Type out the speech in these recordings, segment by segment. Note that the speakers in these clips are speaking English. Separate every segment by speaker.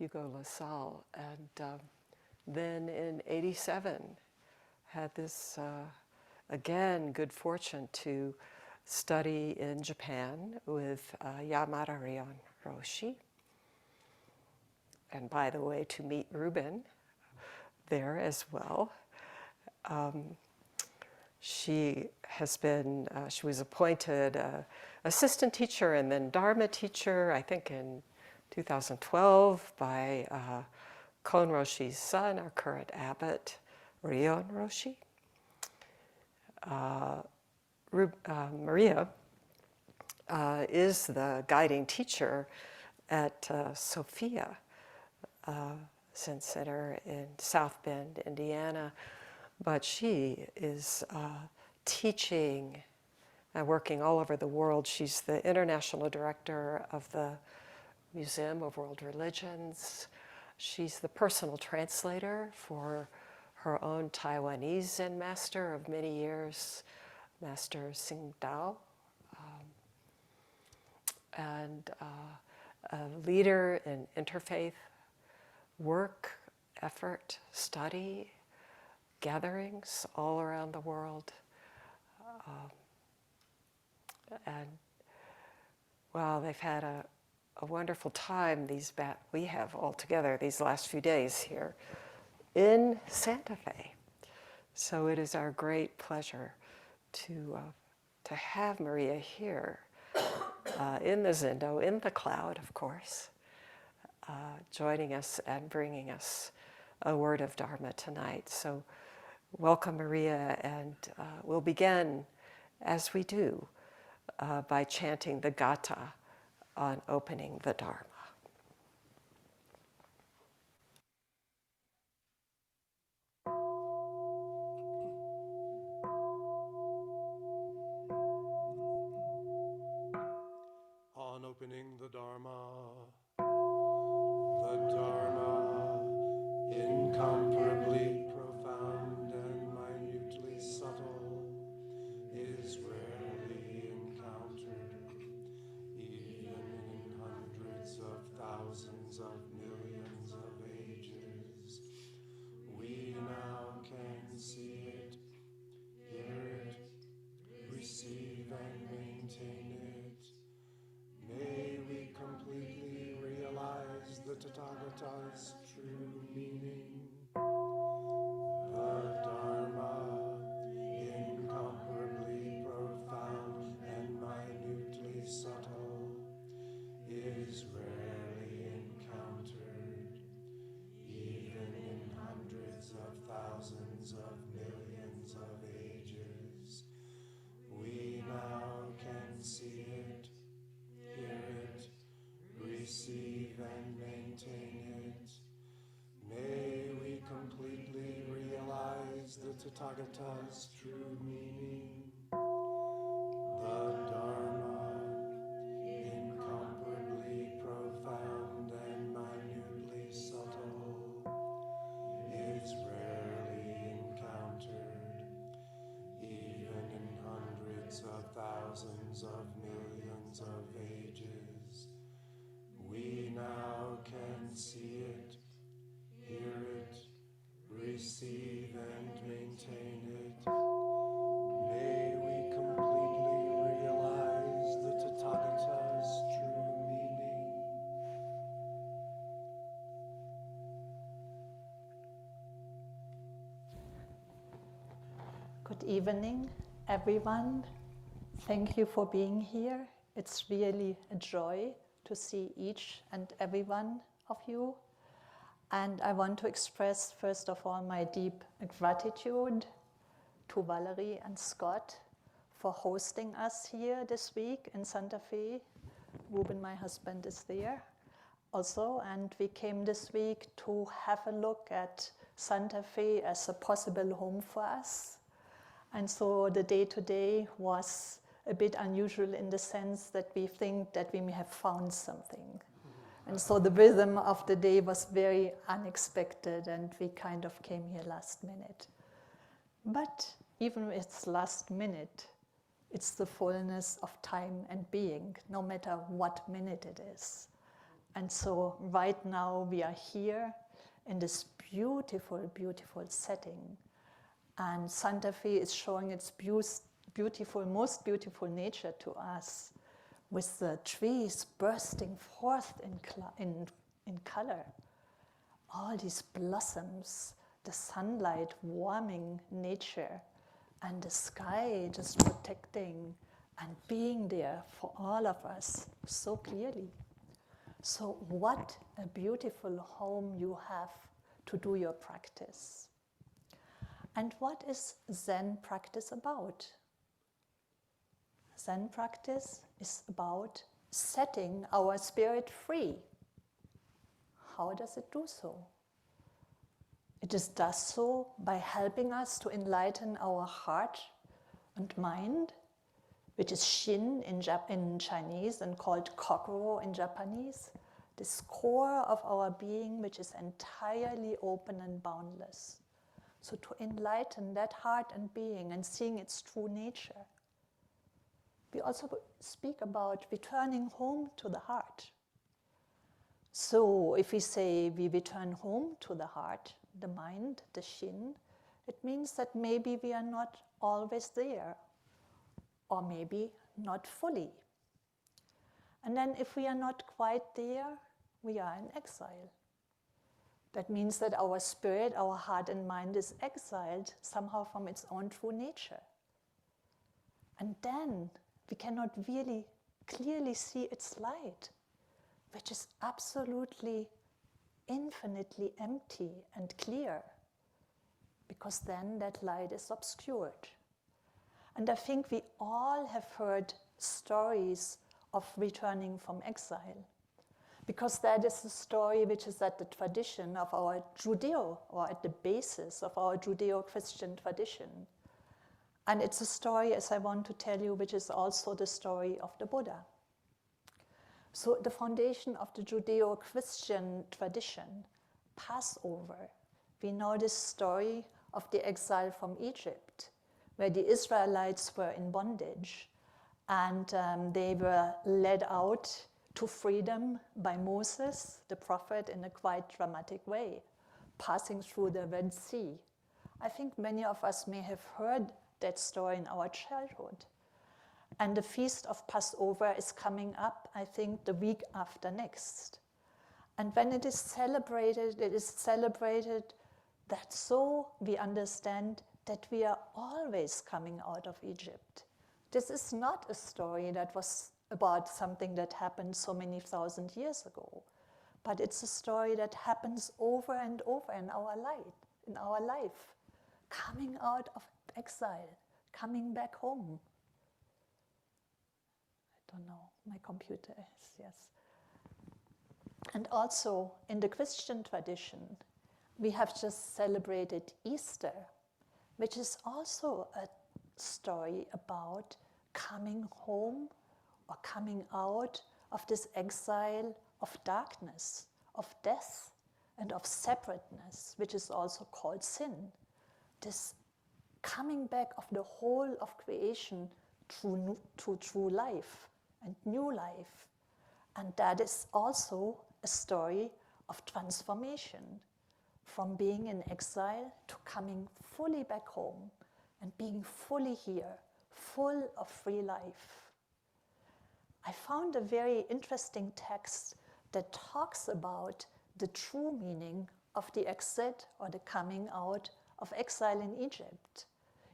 Speaker 1: Hugo LaSalle, and then in '87 had this, again, good fortune to study in Japan with Yamada Ryon Roshi, and by the way, to meet Ruben there as well. She was appointed assistant teacher and then Dharma teacher, I think in 2012 by Kon Roshi's son, our current abbot, Ryon Roshi. Maria is the guiding teacher at Sophia Zen Center in South Bend, Indiana, but she is teaching and working all over the world. She's the international director of the Museum of World Religions. She's the personal translator for her own Taiwanese Zen master of many years, Master Tsingtao, and a leader in interfaith work, effort, study, gatherings all around the world. And well, they've had a wonderful time, we have all together these last few days here in Santa Fe. So it is our great pleasure to have Maria here in the Zendo, in the cloud, of course, joining us and bringing us a word of Dharma tonight. So welcome, Maria, and we'll begin, as we do, by chanting the Gatha on opening the Dharma.
Speaker 2: On opening the Dharma, incomparably profound and minutely subtle, is rarely encountered, even in hundreds of thousands of millions of ages. We now can see it, hear it, receive and maintain it. May we completely realize the Tathagata's true meaning. The Dharma, incomparably profound and minutely subtle, is rarely encountered, even in hundreds of thousands of millions of ages. We now can see it, hear it, receive and maintain it. May we completely realize the Tathagata's true meaning. The Dharma, incomparably profound and minutely subtle, is rarely encountered, even in hundreds of thousands of millions of ages. We now can see it, hear it, receive and maintain it. May we completely realize the Tathagata's true meaning.
Speaker 3: Good evening, everyone. Thank you for being here. It's really a joy to see each and every one of you. And I want to express, first of all, my deep gratitude to Valerie and Scott for hosting us here this week in Santa Fe. Ruben, my husband, is there also. And we came this week to have a look at Santa Fe as a possible home for us. And so the day today was a bit unusual in the sense that we think that we may have found something. And so the rhythm of the day was very unexpected, and we kind of came here last minute. But even if it's last minute, it's the fullness of time and being, no matter what minute it is. And so right now we are here in this beautiful, beautiful setting. And Santa Fe is showing its beautiful, most beautiful nature to us, with the trees bursting forth in color. All these blossoms, the sunlight warming nature, and the sky just protecting and being there for all of us so clearly. So what a beautiful home you have to do your practice. And what is Zen practice about? Zen practice is about setting our spirit free. How does it do so? It just does so by helping us to enlighten our heart and mind, which is Shin in Chinese and called Kokoro in Japanese, this core of our being which is entirely open and boundless. So to enlighten that heart and being and seeing its true nature. We also speak about returning home to the heart. So if we say we return home to the heart, the mind, the Shin, it means that maybe we are not always there, or maybe not fully. And then if we are not quite there, we are in exile. That means that our spirit, our heart and mind is exiled somehow from its own true nature. And then we cannot really clearly see its light, which is absolutely, infinitely empty and clear, because then that light is obscured. And I think we all have heard stories of returning from exile, because that is the story which is at the tradition of our Judeo, or at the basis of our Judeo-Christian tradition. And it's a story, as I want to tell you, which is also the story of the Buddha. So the foundation of the Judeo-Christian tradition, Passover, we know this story of the exile from Egypt, where the Israelites were in bondage, and they were led out to freedom by Moses, the prophet, in a quite dramatic way, passing through the Red Sea. I think many of us may have heard that story in our childhood. And the feast of Passover is coming up, I think, the week after next. And when it is celebrated that so we understand that we are always coming out of Egypt. This is not a story that was about something that happened so many thousand years ago, but it's a story that happens over and over in our life, coming out of exile, coming back home. I don't know, my computer is, yes. And also in the Christian tradition, we have just celebrated Easter, which is also a story about coming home or coming out of this exile of darkness, of death, and of separateness, which is also called sin. This coming back of the whole of creation to true life and new life. And that is also a story of transformation, from being in exile to coming fully back home and being fully here, full of free life. I found a very interesting text that talks about the true meaning of the exit or the coming out of exile in Egypt.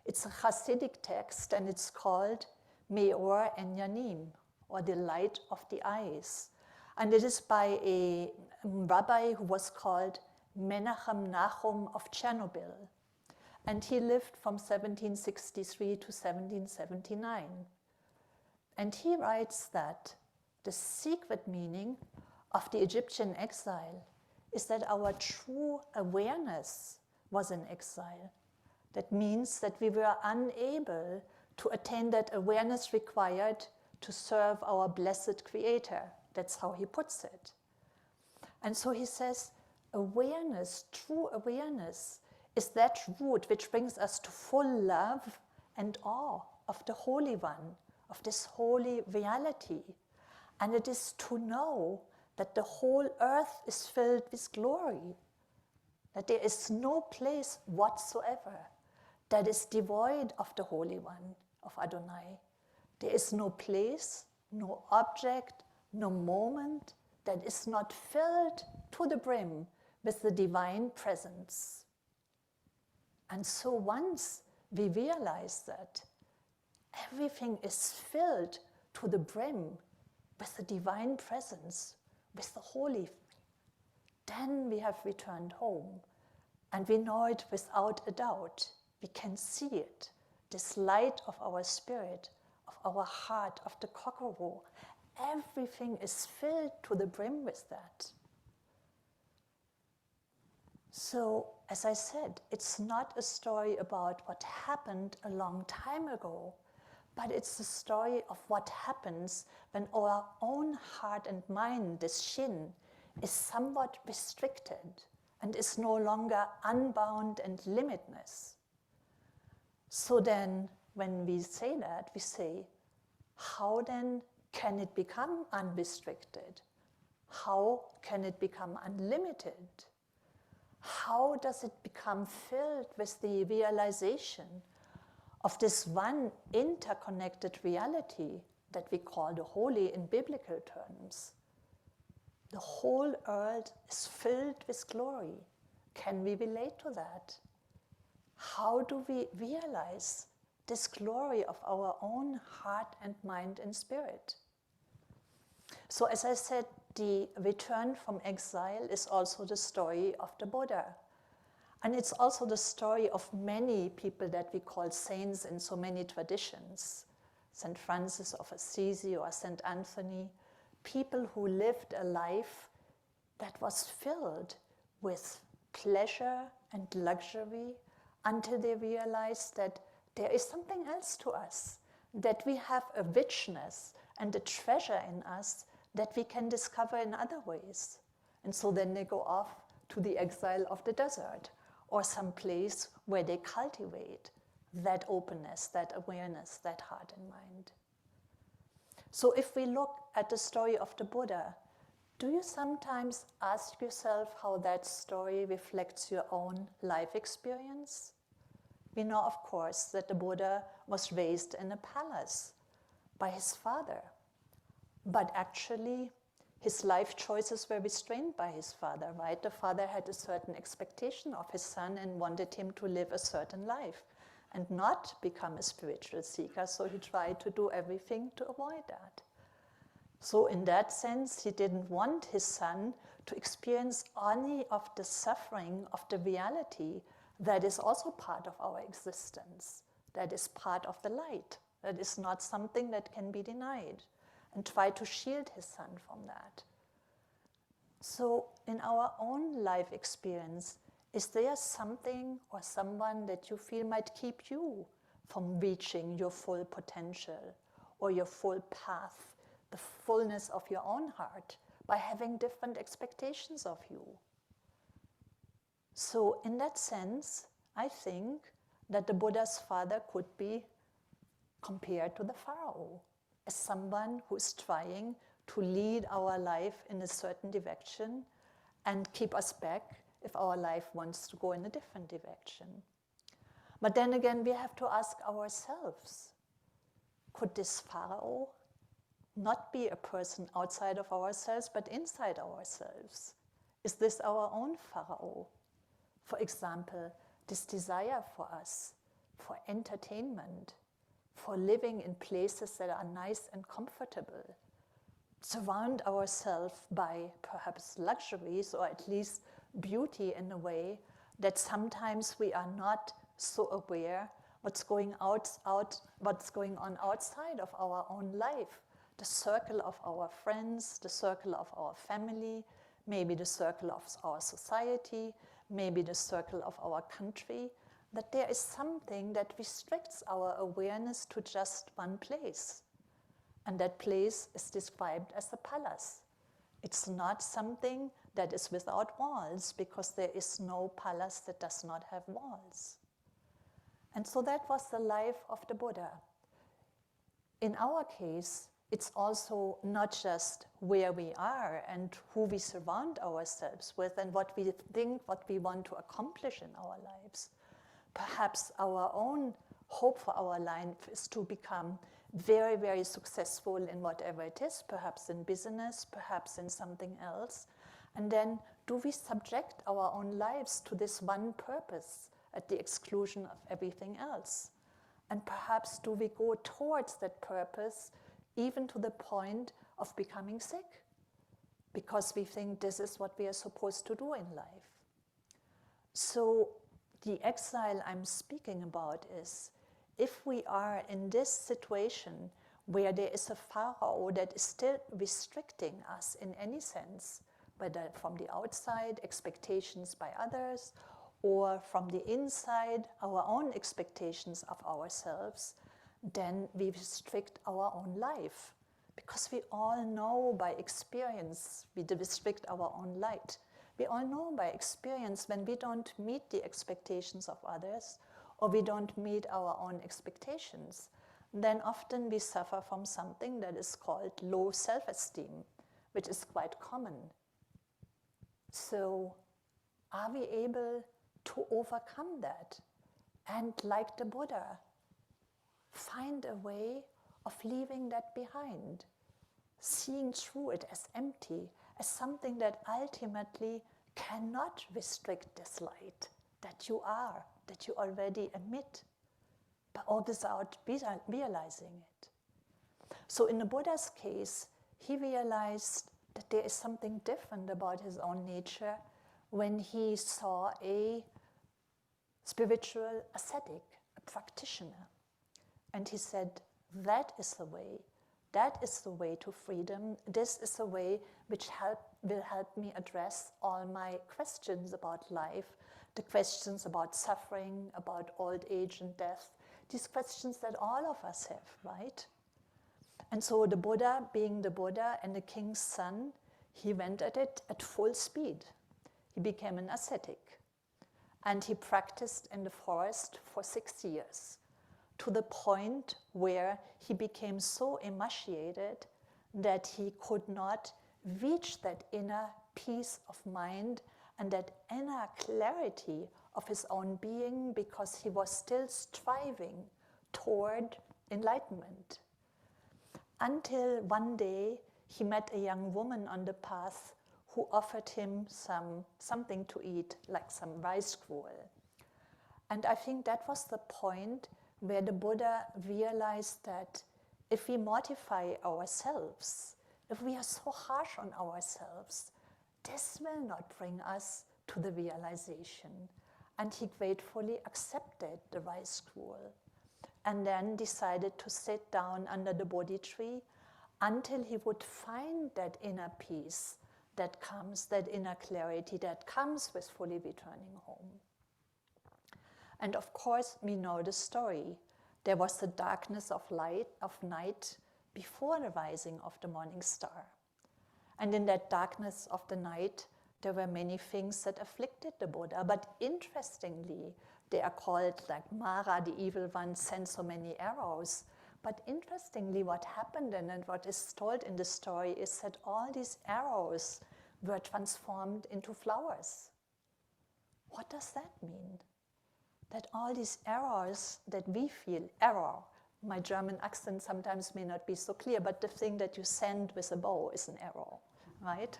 Speaker 3: It's a Hasidic text, and it's called Meor Enyanim, or the light of the eyes. And it is by a rabbi who was called Menachem Nachum of Chernobyl. And he lived from 1763 to 1779. And he writes that the secret meaning of the Egyptian exile is that our true awareness was in exile. That means that we were unable to attain that awareness required to serve our blessed Creator. That's how he puts it. And so he says, awareness, true awareness, is that root which brings us to full love and awe of the Holy One, of this holy reality. And it is to know that the whole earth is filled with glory, that there is no place whatsoever that is devoid of the Holy One, of Adonai. There is no place, no object, no moment that is not filled to the brim with the divine presence. And so once we realize that everything is filled to the brim with the divine presence, with the holy, then we have returned home. And we know it without a doubt. We can see it, this light of our spirit, of our heart, of the kokoro. Everything is filled to the brim with that. So, as I said, it's not a story about what happened a long time ago, but it's a story of what happens when our own heart and mind, this shin, is somewhat restricted and is no longer unbound and limitless. So then, when we say that, we say, how then can it become unrestricted? How can it become unlimited? How does it become filled with the realization of this one interconnected reality that we call the holy in biblical terms? The whole earth is filled with glory. Can we relate to that? How do we realize this glory of our own heart and mind and spirit? So as I said, the return from exile is also the story of the Buddha. And it's also the story of many people that we call saints in so many traditions. St. Francis of Assisi or St. Anthony, people who lived a life that was filled with pleasure and luxury until they realized that there is something else to us, that we have a richness and a treasure in us that we can discover in other ways. And so then they go off to the exile of the desert or some place where they cultivate that openness, that awareness, that heart and mind. So if we look at the story of the Buddha, do you sometimes ask yourself how that story reflects your own life experience? We know, of course, that the Buddha was raised in a palace by his father. But actually, his life choices were restrained by his father, right? The father had a certain expectation of his son and wanted him to live a certain life and not become a spiritual seeker, so he tried to do everything to avoid that. So in that sense, he didn't want his son to experience any of the suffering of the reality that is also part of our existence, that is part of the light, that is not something that can be denied, and try to shield his son from that. So in our own life experience, is there something or someone that you feel might keep you from reaching your full potential or your full path, the fullness of your own heart, by having different expectations of you? So in that sense, I think that the Buddha's father could be compared to the Pharaoh, as someone who is trying to lead our life in a certain direction and keep us back if our life wants to go in a different direction. But then again, we have to ask ourselves, could this Pharaoh not be a person outside of ourselves, but inside ourselves? Is this our own Pharaoh? For example, this desire for us, for entertainment, for living in places that are nice and comfortable, surround ourselves by perhaps luxuries or at least beauty in a way that sometimes we are not so aware what's going on outside of our own life, the circle of our friends, the circle of our family, maybe the circle of our society, maybe the circle of our country, that there is something that restricts our awareness to just one place. And that place is described as a palace. It's not something that is without walls, because there is no palace that does not have walls. And so that was the life of the Buddha. In our case, it's also not just where we are and who we surround ourselves with and what we think, what we want to accomplish in our lives. Perhaps our own hope for our life is to become very, very successful in whatever it is, perhaps in business, perhaps in something else. And then do we subject our own lives to this one purpose at the exclusion of everything else? And perhaps do we go towards that purpose even to the point of becoming sick because we think this is what we are supposed to do in life? So the exile I'm speaking about is if we are in this situation where there is a Pharaoh that is still restricting us in any sense, whether from the outside, expectations by others, or from the inside, our own expectations of ourselves, then we restrict our own life. Because we all know by experience, we restrict our own light. We all know by experience when we don't meet the expectations of others, or we don't meet our own expectations, then often we suffer from something that is called low self-esteem, which is quite common. So, are we able to overcome that? And like the Buddha, find a way of leaving that behind, seeing through it as empty, as something that ultimately cannot restrict this light that you are, that you already emit, but all without realizing it. So in the Buddha's case, he realized that there is something different about his own nature when he saw a spiritual ascetic, a practitioner. And he said, that is the way. That is the way to freedom. This is the way which will help me address all my questions about life, the questions about suffering, about old age and death, these questions that all of us have, right? And so the Buddha, being the Buddha and the king's son, he went at it at full speed. He became an ascetic. And he practiced in the forest for 6 years, to the point where he became so emaciated that he could not reach that inner peace of mind and that inner clarity of his own being, because he was still striving toward enlightenment. Until one day he met a young woman on the path who offered him something to eat, like some rice gruel. And I think that was the point where the Buddha realized that if we mortify ourselves, if we are so harsh on ourselves, this will not bring us to the realization. And he gratefully accepted the rice gruel and then decided to sit down under the Bodhi tree until he would find that inner peace that comes, that inner clarity that comes with fully returning home. And of course, we know the story. There was the darkness of night before the rising of the morning star. And in that darkness of the night, there were many things that afflicted the Buddha. But interestingly, they are called, like Mara, the evil one, sent so many arrows. But interestingly, what happened and what is told in the story is that all these arrows were transformed into flowers. What does that mean? That all these arrows that we feel, arrow, my German accent sometimes may not be so clear, but the thing that you send with a bow is an arrow, right?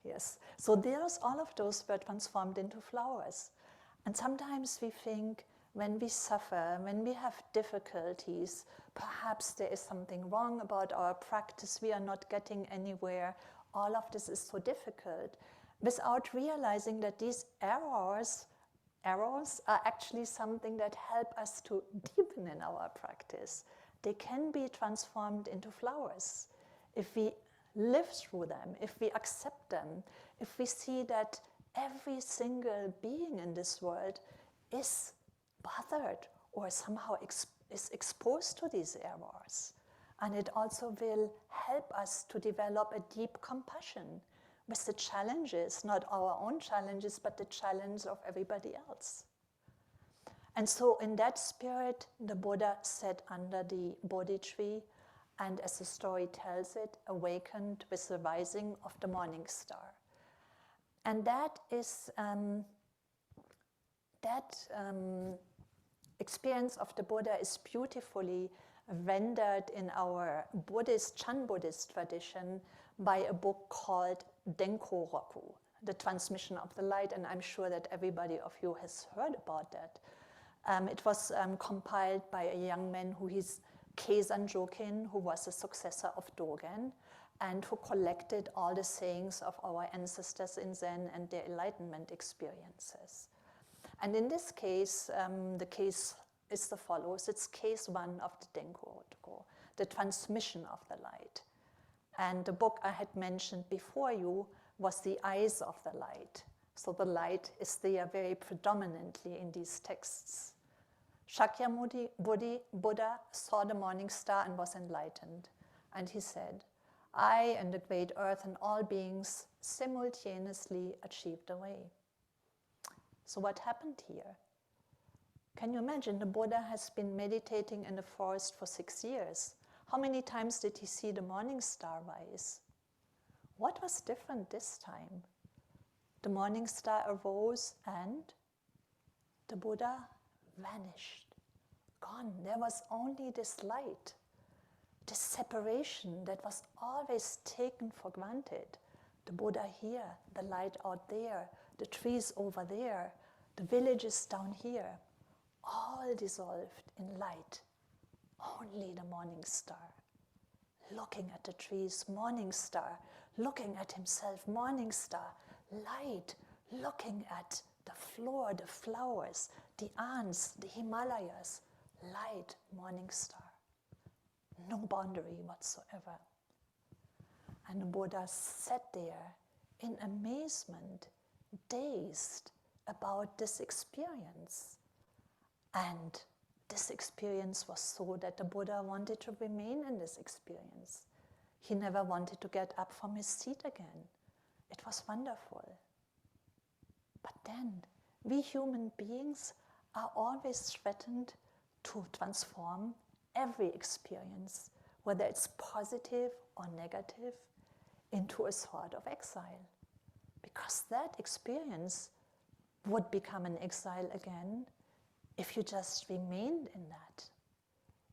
Speaker 3: Yes. So all of those were transformed into flowers. And sometimes we think when we suffer, when we have difficulties, perhaps there is something wrong about our practice, we are not getting anywhere, all of this is so difficult, without realizing that these arrows are actually something that help us to deepen in our practice. They can be transformed into flowers if we live through them, if we accept them, if we see that every single being in this world is bothered or somehow is exposed to these errors. And it also will help us to develop a deep compassion with the challenges, not our own challenges, but the challenge of everybody else. And so in that spirit, the Buddha sat under the Bodhi tree and as the story tells it, awakened with the rising of the morning star. And that is experience of the Buddha is beautifully rendered in our Buddhist, Chan Buddhist tradition by a book called Denko Roku, The Transmission of the Light, and I'm sure that everybody of you has heard about that. It was compiled by a young man who is Keizan Jokin, who was a successor of Dogen, and who collected all the sayings of our ancestors in Zen and their enlightenment experiences. And in this case, the case is the follows. It's case 1 of the Denko Roku, the transmission of the light. And the book I had mentioned before you was The Eyes of the Light. So the light is there very predominantly in these texts. Shakyamuni Buddha saw the morning star and was enlightened. And he said, I and the great earth and all beings simultaneously achieved the way. So what happened here? Can you imagine? The Buddha has been meditating in the forest for 6 years. How many times did he see the morning star rise? What was different this time? The morning star arose and the Buddha vanished, gone. There was only this light, this separation that was always taken for granted. The Buddha here, the light out there, the trees over there, the villages down here, all dissolved in light. Only the morning star. Looking at the trees, morning star. Looking at himself, morning star. Light, looking at the floor, the flowers, the ants, the Himalayas. Light, morning star. No boundary whatsoever. And the Buddha sat there in amazement, dazed about this experience. And this experience was so that the Buddha wanted to remain in this experience. He never wanted to get up from his seat again. It was wonderful. But then, we human beings are always threatened to transform every experience, whether it's positive or negative, into a sort of exile. Because that experience would become an exile again if you just remained in that.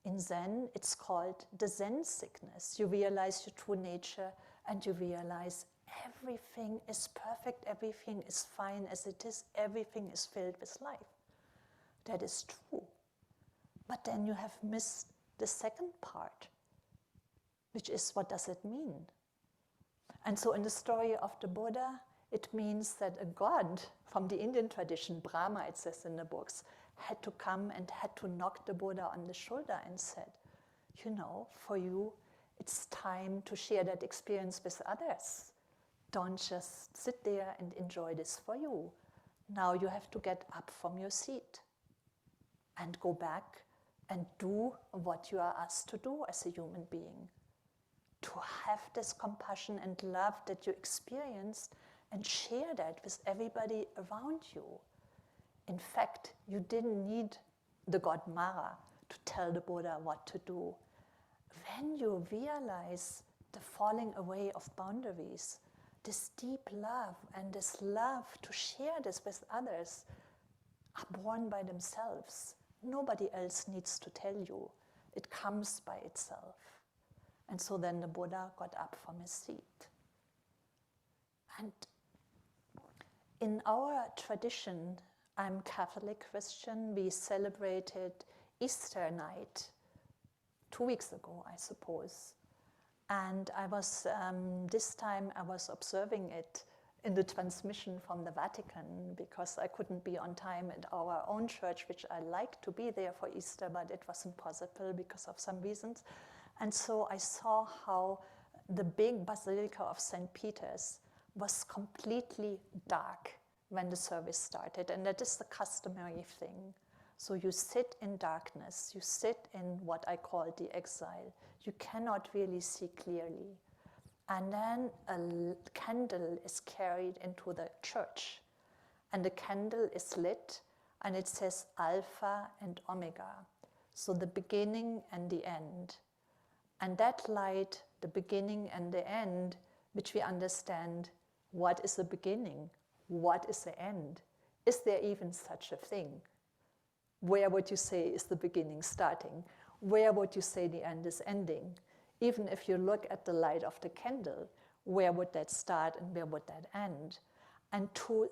Speaker 3: In Zen, it's called the Zen sickness. You realize your true nature and you realize everything is perfect, everything is fine as it is, everything is filled with life. That is true. But then you have missed the second part, which is, what does it mean? And so in the story of the Buddha, it means that a god from the Indian tradition, Brahma, it says in the books, had to come and had to knock the Buddha on the shoulder and said, you know, for you, it's time to share that experience with others. Don't just sit there and enjoy this for you. Now you have to get up from your seat and go back and do what you are asked to do as a human being. To have this compassion and love that you experienced and share that with everybody around you. In fact, you didn't need the god Mara to tell the Buddha what to do. When you realize the falling away of boundaries, this deep love and this love to share this with others are born by themselves. Nobody else needs to tell you. It comes by itself. And so then the Buddha got up from his seat. And in our tradition, I'm Catholic Christian, we celebrated Easter night 2 weeks ago, I suppose. And I was, this time I was observing it in the transmission from the Vatican because I couldn't be on time at our own church, which I like to be there for Easter, but it wasn't possible because of some reasons. And so I saw how the big Basilica of St. Peter's was completely dark when the service started, and that is the customary thing. So you sit in darkness, you sit in what I call the exile. You cannot really see clearly. And then a candle is carried into the church, and the candle is lit, and it says Alpha and Omega, so the beginning and the end. And that light, the beginning and the end, which we understand, what is the beginning? What is the end? Is there even such a thing? Where would you say is the beginning starting? Where would you say the end is ending? Even if you look at the light of the candle, where would that start and where would that end? And to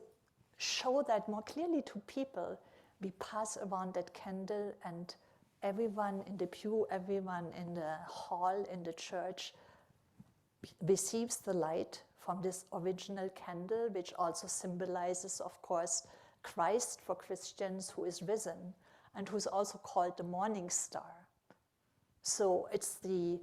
Speaker 3: show that more clearly to people, we pass around that candle, and everyone in the pew, everyone in the hall, in the church, receives the light from this original candle, which also symbolizes, of course, Christ for Christians, who is risen and who's also called the morning star. So it's the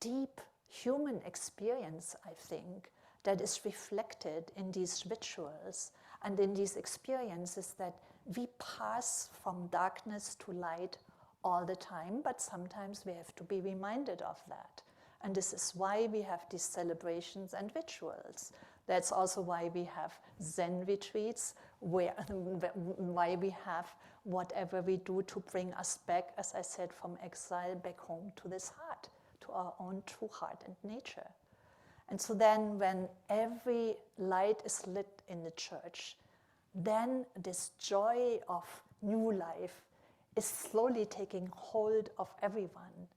Speaker 3: deep human experience, I think, that is reflected in these rituals and in these experiences, that we pass from darkness to light all the time, but sometimes we have to be reminded of that. And this is why we have these celebrations and rituals. That's also why we have Zen retreats, why we have whatever we do to bring us back, as I said, from exile back home to this heart, to our own true heart and nature. And so then when every light is lit in the church, then this joy of new life is slowly taking hold of everyone.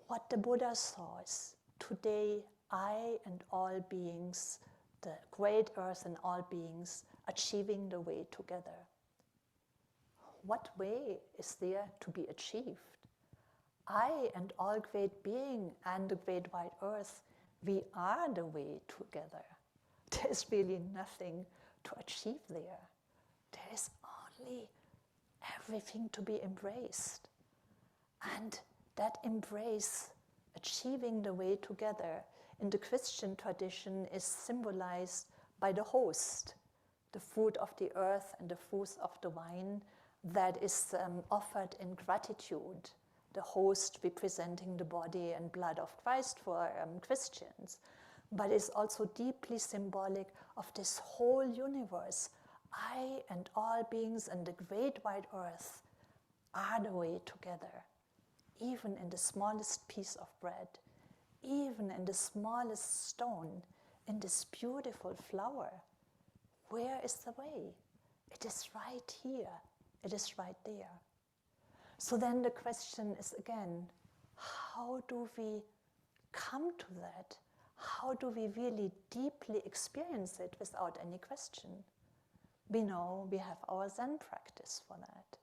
Speaker 3: What the Buddha saw is, today I and all beings, the great earth and all beings, achieving the way together. What way is there to be achieved? I and all great being and the great white earth, we are the way together. There's really nothing to achieve there. There is only everything to be embraced. And that embrace, achieving the way together, in the Christian tradition is symbolized by the host, the food of the earth and the fruit of the vine that is offered in gratitude, the host representing the body and blood of Christ for Christians, but is also deeply symbolic of this whole universe. I and all beings and the great white earth are the way together. Even in the smallest piece of bread, even in the smallest stone, in this beautiful flower, where is the way? It is right here. It is right there. So then the question is again, how do we come to that? How do we really deeply experience it without any question? We know we have our Zen practice for that.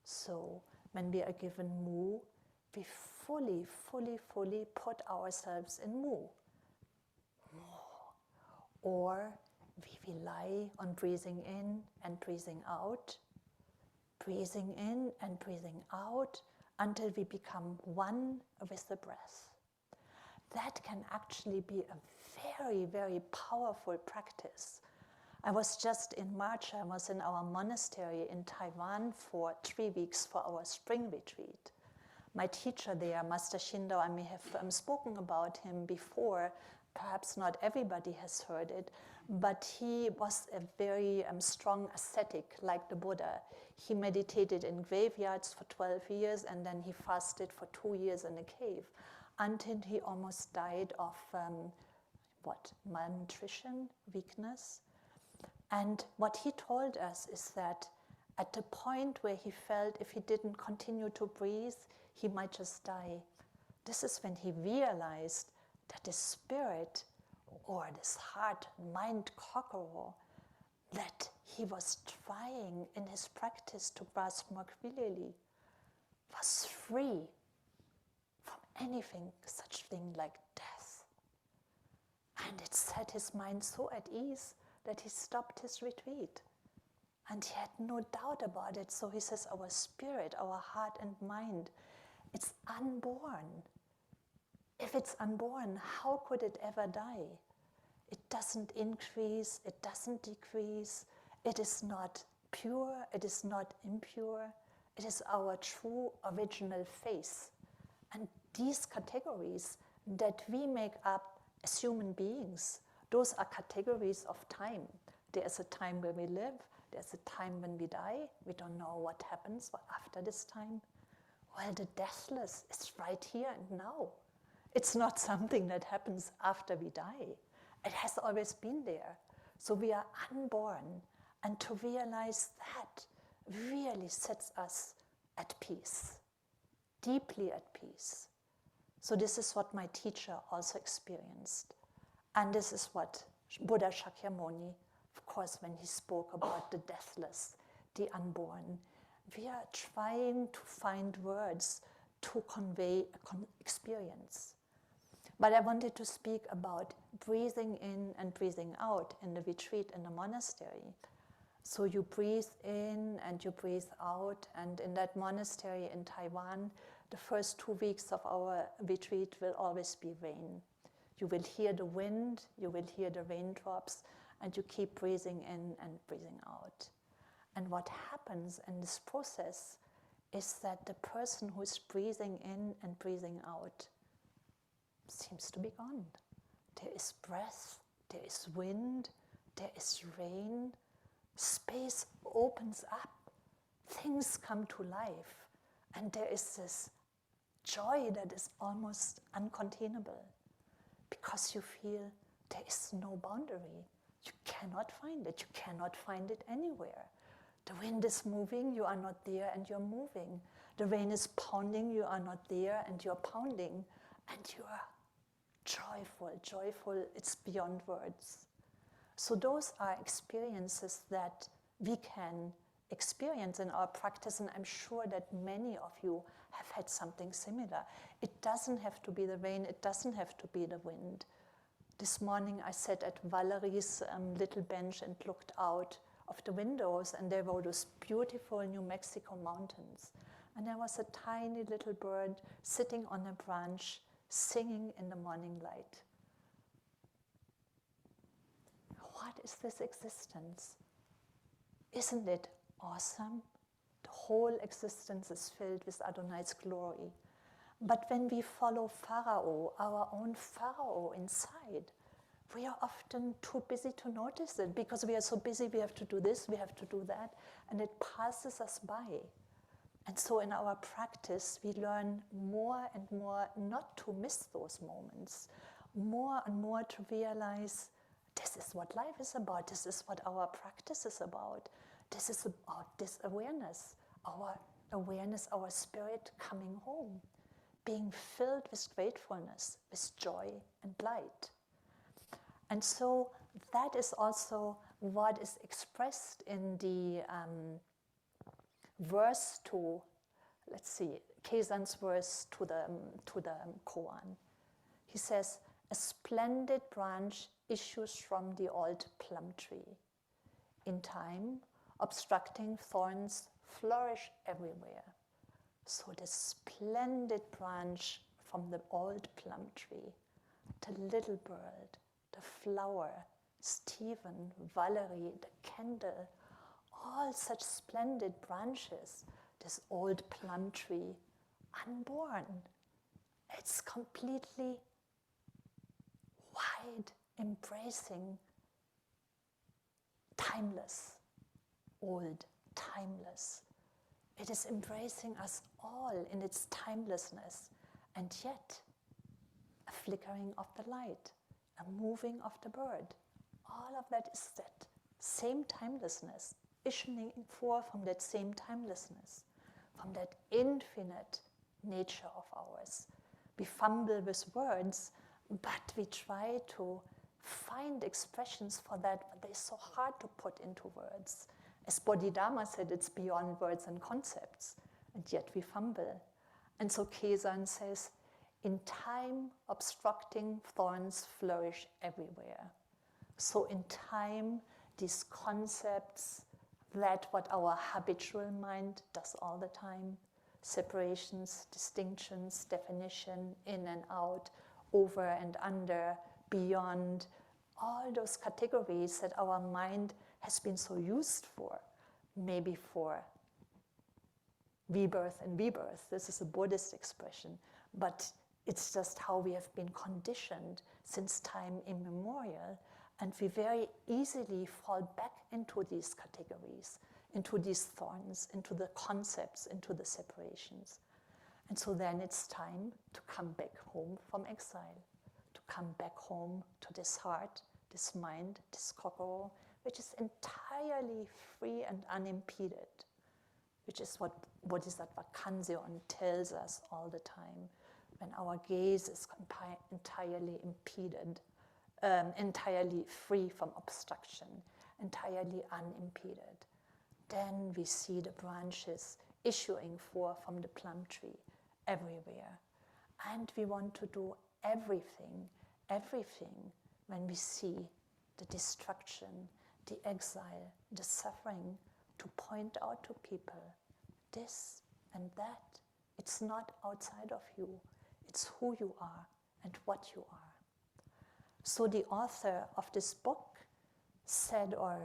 Speaker 3: So when we are given mu, we fully put ourselves in mu. Or we rely on breathing in and breathing out, breathing in and breathing out until we become one with the breath. That can actually be a very powerful practice. I was just in March, I was in our monastery in Taiwan for 3 weeks for our spring retreat. My teacher there, Master Shindo, I may have spoken about him before, perhaps not everybody has heard it, but he was a very strong ascetic like the Buddha. He meditated in graveyards for 12 years and then he fasted for 2 years in a cave until he almost died of malnutrition, weakness. And what he told us is that at the point where he felt if he didn't continue to breathe, he might just die. This is when he realized that the spirit or this heart-mind cockroach that he was trying in his practice to grasp more clearly was free from anything, such thing like death. And it set his mind so at ease that he stopped his retreat. And he had no doubt about it. So he says, our spirit, our heart and mind, it's unborn. If it's unborn, how could it ever die? It doesn't increase, it doesn't decrease. It is not pure, it is not impure. It is our true original face. And these categories that we make up as human beings, those are categories of time. There's a time where we live, there's a time when we die. We don't know what happens after this time. Well, the deathless is right here and now. It's not something that happens after we die. It has always been there. So we are unborn, and to realize that really sets us at peace, deeply at peace. So this is what my teacher also experienced. And this is what Buddha Shakyamuni, of course, when he spoke about the deathless, the unborn, we are trying to find words to convey an experience. But I wanted to speak about breathing in and breathing out in the retreat in the monastery. So you breathe in and you breathe out, and in that monastery in Taiwan, the first 2 weeks of our retreat will always be rain. You will hear the wind, you will hear the raindrops, and you keep breathing in and breathing out. And what happens in this process is that the person who is breathing in and breathing out seems to be gone. There is breath, there is wind, there is rain, space opens up, things come to life, and there is this joy that is almost uncontainable because you feel there is no boundary. You cannot find it. You cannot find it anywhere. The wind is moving, you are not there and you're moving. The rain is pounding, you are not there and you're pounding. And you are joyful, it's beyond words. So those are experiences that we can experience in our practice, and I'm sure that many of you have had something similar. It doesn't have to be the rain, it doesn't have to be the wind. This morning I sat at Valerie's little bench and looked out of the windows, and there were those beautiful New Mexico mountains. And there was a tiny little bird sitting on a branch, singing in the morning light. What is this existence? Isn't it awesome? The whole existence is filled with Adonai's glory. But when we follow Pharaoh, our own Pharaoh inside, we are often too busy to notice it because we are so busy, we have to do this, we have to do that, and it passes us by. And so in our practice, we learn more and more not to miss those moments, more and more to realize this is what life is about, this is what our practice is about, this is about this awareness, our spirit coming home, being filled with gratefulness, with joy and light. And so that is also what is expressed in the verse to, let's see, Keizan's verse to the koan. He says, a splendid branch issues from the old plum tree. In time, obstructing thorns flourish everywhere. So the splendid branch from the old plum tree, the little bird, the flower, Stephen, Valerie, the candle, all such splendid branches, this old plum tree, unborn. It's completely wide, embracing, timeless, old, timeless. It is embracing us all in its timelessness, and yet a flickering of the light, a moving of the bird. All of that is that same timelessness, issuing forth from that same timelessness, from that infinite nature of ours. We fumble with words, but we try to find expressions for that, but they're so hard to put into words. As Bodhidharma said, it's beyond words and concepts, and yet we fumble. And so Keizan says, in time, obstructing thorns flourish everywhere. So in time, these concepts, that what our habitual mind does all the time, separations, distinctions, definition, in and out, over and under, beyond, all those categories that our mind has been so used for, maybe for rebirth and rebirth. This is a Buddhist expression, but it's just how we have been conditioned since time immemorial, and we very easily fall back into these categories, into these thorns, into the concepts, into the separations. And so then it's time to come back home from exile, to come back home to this heart, this mind, this kokoro, which is entirely free and unimpeded, which is what Bodhisattva Kanzeon tells us all the time. When our gaze is entirely impeded, entirely free from obstruction, entirely unimpeded, then we see the branches issuing forth from the plum tree everywhere. And we want to do everything when we see the destruction, the exile, the suffering, to point out to people this and that. It's not outside of you. It's who you are and what you are. So the author of this book said, or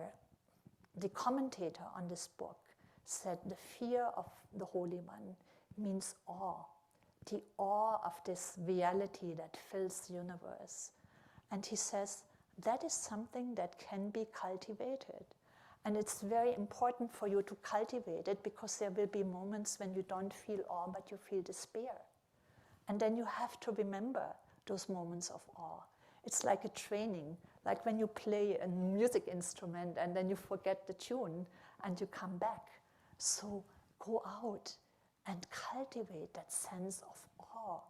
Speaker 3: the commentator on this book said, the fear of the Holy One means awe, the awe of this reality that fills the universe. And he says, that is something that can be cultivated. And it's very important for you to cultivate it, because there will be moments when you don't feel awe, but you feel despair. And then you have to remember those moments of awe. It's like a training, like when you play a music instrument and then you forget the tune and you come back. So go out and cultivate that sense of awe,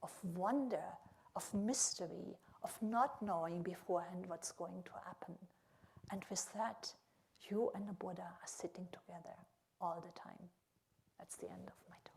Speaker 3: of wonder, of mystery, of not knowing beforehand what's going to happen. And with that, you and the Buddha are sitting together all the time. That's the end of my talk.